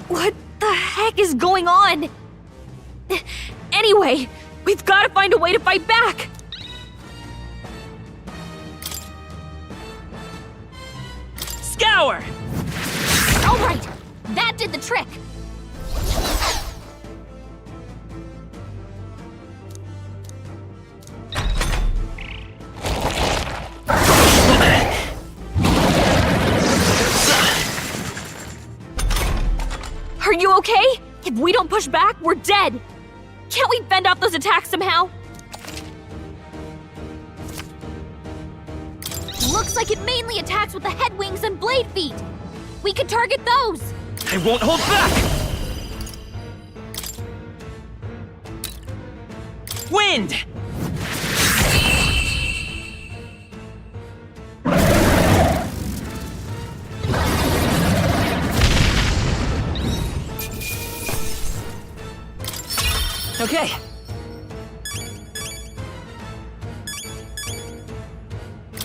What the heck is going on? Anyway, we've got to find a way to fight back! Scour! Alright, that did the trick! Are you okay? If we don't push back, we're dead! Can't we fend off those attacks somehow? Looks like it mainly attacks with the head wings and blade feet! We could target those! I won't hold back! wind! Okay.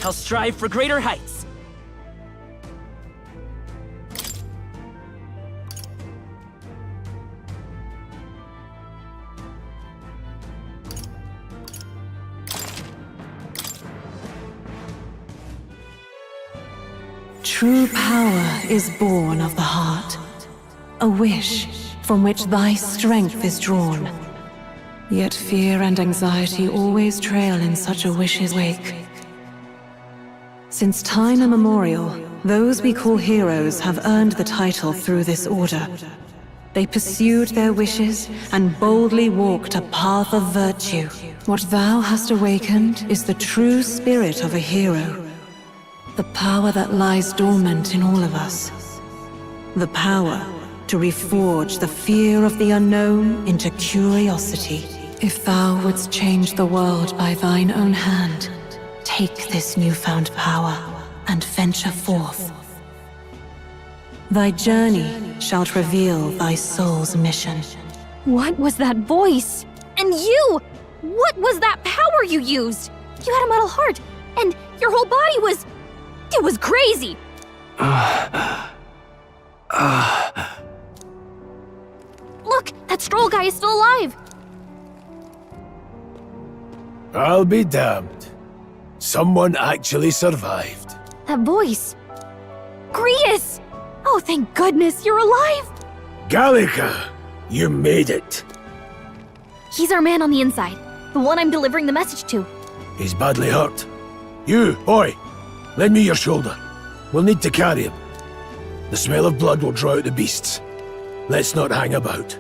I'll strive for greater heights. True power is born of the heart, a wish from which thy strength is drawn. Yet fear and anxiety always trail in such a wish's wake. Since time immemorial, those we call heroes have earned the title through this order. They pursued their wishes and boldly walked a path of virtue. What thou hast awakened is the true spirit of a hero. The power that lies dormant in all of us. The power to reforge the fear of the unknown into curiosity. If thou wouldst change the world by thine own hand, take this newfound power and venture forth. Thy journey shalt reveal thy soul's mission. What was that voice? And you! What was that power you used? You had a metal heart, and your whole body was... It was crazy! Look, that Stroll guy is still alive! I'll be damned. Someone actually survived. That voice. Grius! Oh, thank goodness, you're alive! Gallica, you made it. He's our man on the inside, the one I'm delivering the message to. He's badly hurt. You, boy, lend me your shoulder. We'll need to carry him. The smell of blood will draw out the beasts. Let's not hang about.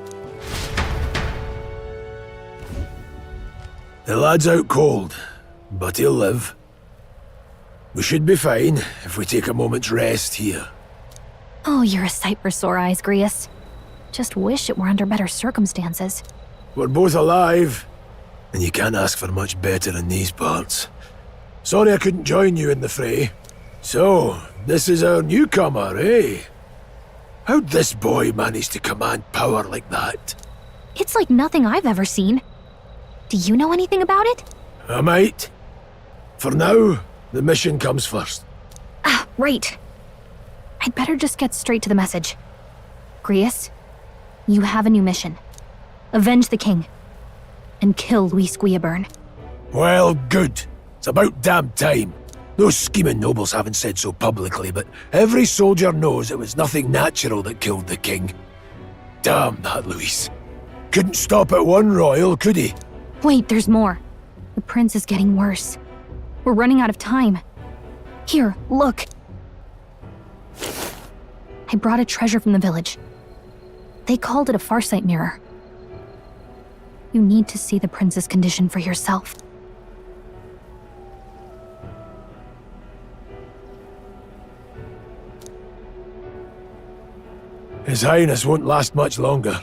The lad's out cold, but he'll live. We should be fine if we take a moment's rest here. Oh, you're a sight for sore eyes, Grius. Just wish it were under better circumstances. We're both alive, and you can't ask for much better in these parts. Sorry I couldn't join you in the fray. So, this is our newcomer, eh? How'd this boy manage to command power like that? It's like nothing I've ever seen. Do you know anything about it? I might. For now, the mission comes first. Ah, right. I'd better just get straight to the message. Grius, you have a new mission. Avenge the king. And kill Luis Guillaburn. Well, good. It's about damn time. Those scheming nobles haven't said so publicly, but every soldier knows it was nothing natural that killed the king. Damn that Luis. Couldn't stop at one royal, could he? Wait, there's more. The prince is getting worse. We're running out of time. Here, look. I brought a treasure from the village. They called it a farsight mirror. You need to see the prince's condition for yourself. His Highness won't last much longer.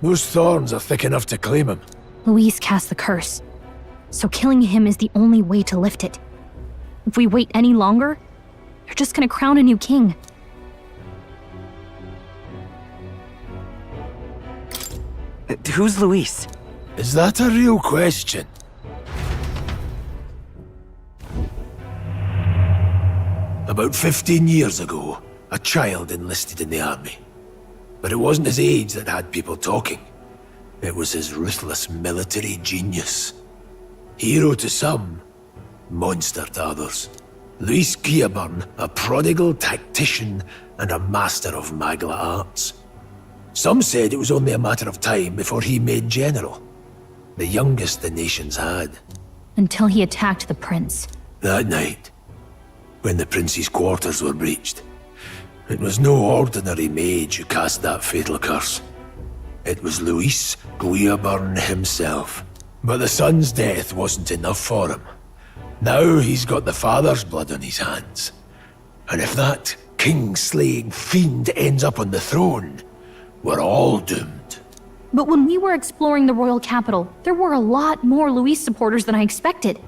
Those thorns are thick enough to claim him. Luis cast the curse, so killing him is the only way to lift it. If we wait any longer, you're just gonna crown a new king. Who's Luis? Is that a real question? About 15 years ago, a child enlisted in the army. But it wasn't his age that had people talking. It was his ruthless military genius. Hero to some, monster to others. Luis Guillaburn, a prodigal tactician and a master of Magla arts. Some said it was only a matter of time before he made general. The youngest the nations had. Until he attacked the prince. That night, when the prince's quarters were breached, it was no ordinary mage who cast that fatal curse. It was Luis Guillaburn himself. But the son's death wasn't enough for him. Now he's got the father's blood on his hands. And if that king-slaying fiend ends up on the throne, we're all doomed. But when we were exploring the royal capital, there were a lot more Luis supporters than I expected.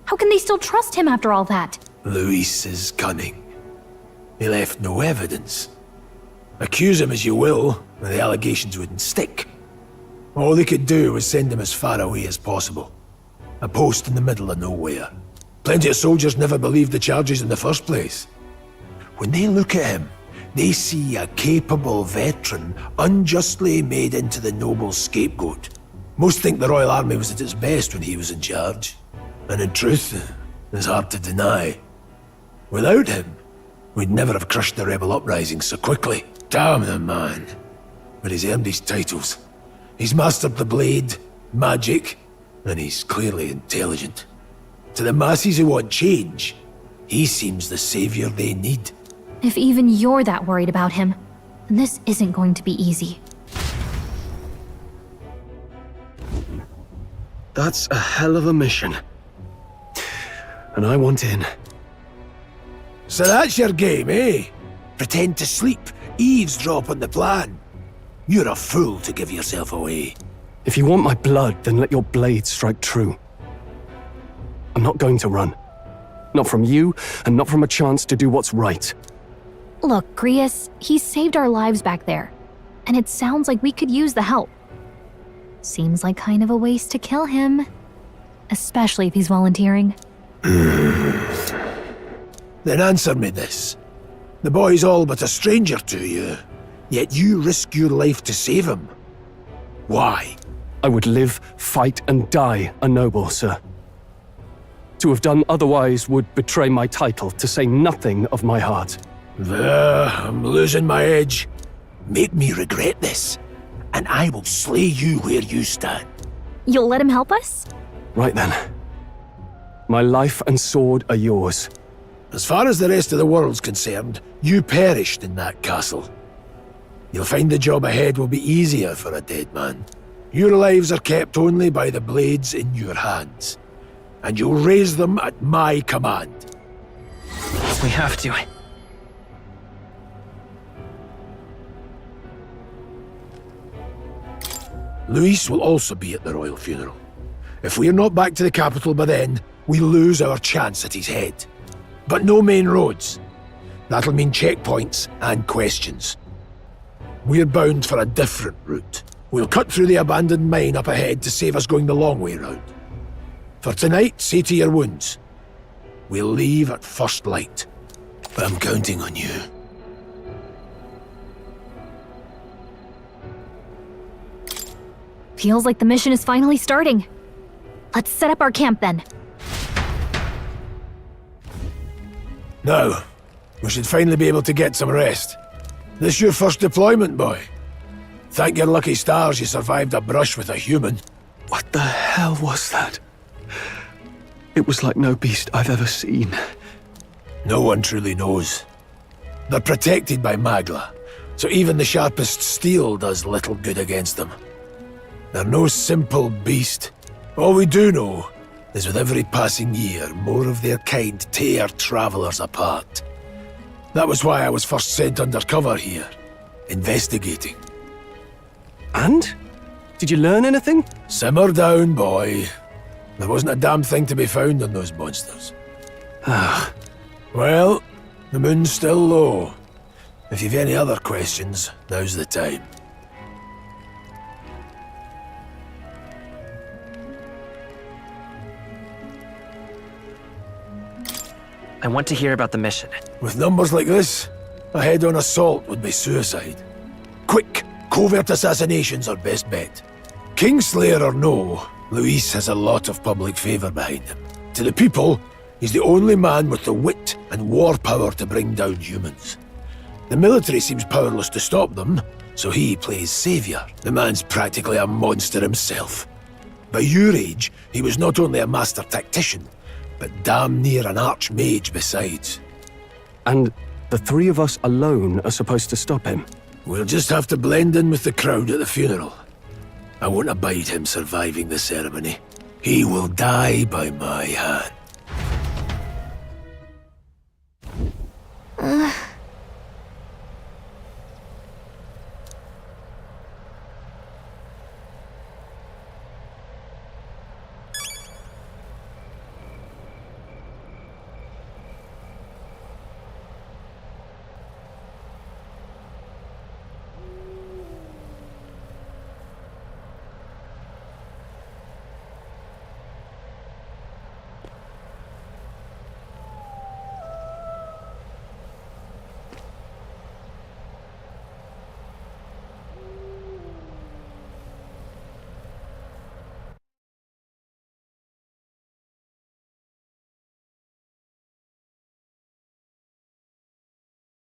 How can they still trust him after all that? Luis is cunning. He left no evidence. Accuse him as you will, and the allegations wouldn't stick. All they could do was send him as far away as possible. A post in the middle of nowhere. Plenty of soldiers never believed the charges in the first place. When they look at him, they see a capable veteran unjustly made into the noble scapegoat. Most think the Royal Army was at its best when he was in charge. And in truth, it's hard to deny. Without him, we'd never have crushed the rebel uprising so quickly. Damn the man. But he's earned his titles. He's mastered the blade, magic, and he's clearly intelligent. To the masses who want change, he seems the savior they need. If even you're that worried about him, then this isn't going to be easy. That's a hell of a mission. And I want in. So that's your game, eh? Pretend to sleep, eavesdrop on the plan. You're a fool to give yourself away. If you want my blood, then let your blade strike true. I'm not going to run. Not from you, and not from a chance to do what's right. Look, Grius, he saved our lives back there, and it sounds like we could use the help. Seems like kind of a waste to kill him, especially if he's volunteering. Then answer me this. The boy's all but a stranger to you, yet you risk your life to save him. Why? I would live, fight, and die a noble, sir. To have done otherwise would betray my title, to say nothing of my heart. There, I'm losing my edge. Make me regret this, and I will slay you where you stand. You'll let him help us? Right then. My life and sword are yours. As far as the rest of the world's concerned, you perished in that castle. You'll find the job ahead will be easier for a dead man. Your lives are kept only by the blades in your hands, and you'll raise them at my command. We have to. Luis will also be at the royal funeral. If we're not back to the capital by then, we lose our chance at his head. But no main roads. That'll mean checkpoints and questions. We're bound for a different route. We'll cut through the abandoned mine up ahead to save us going the long way round. For tonight, see to your wounds. We'll leave at first light. But I'm counting on you. Feels like the mission is finally starting. Let's set up our camp then. Now, we should finally be able to get some rest. This your first deployment, boy. Thank your lucky stars you survived a brush with a human. What the hell was that? It was like no beast I've ever seen. No one truly knows. They're protected by Magla, so even the sharpest steel does little good against them. They're no simple beast. All we do know is with every passing year, more of their kind tear travelers apart. That was why I was first sent undercover here, investigating. And? Did you learn anything? Simmer down, boy. There wasn't a damn thing to be found on those monsters. Ah. Well, the moon's still low. If you've any other questions, now's the time. I want to hear about the mission. With numbers like this, a head-on assault would be suicide. Quick, covert assassinations are best bet. Kingslayer or no, Luis has a lot of public favor behind him. To the people, he's the only man with the wit and war power to bring down humans. The military seems powerless to stop them, so he plays savior. The man's practically a monster himself. By your age, he was not only a master tactician, but damn near an archmage besides. And the three of us alone are supposed to stop him? We'll just have to blend in with the crowd at the funeral. I won't abide him surviving the ceremony. He will die by my hand.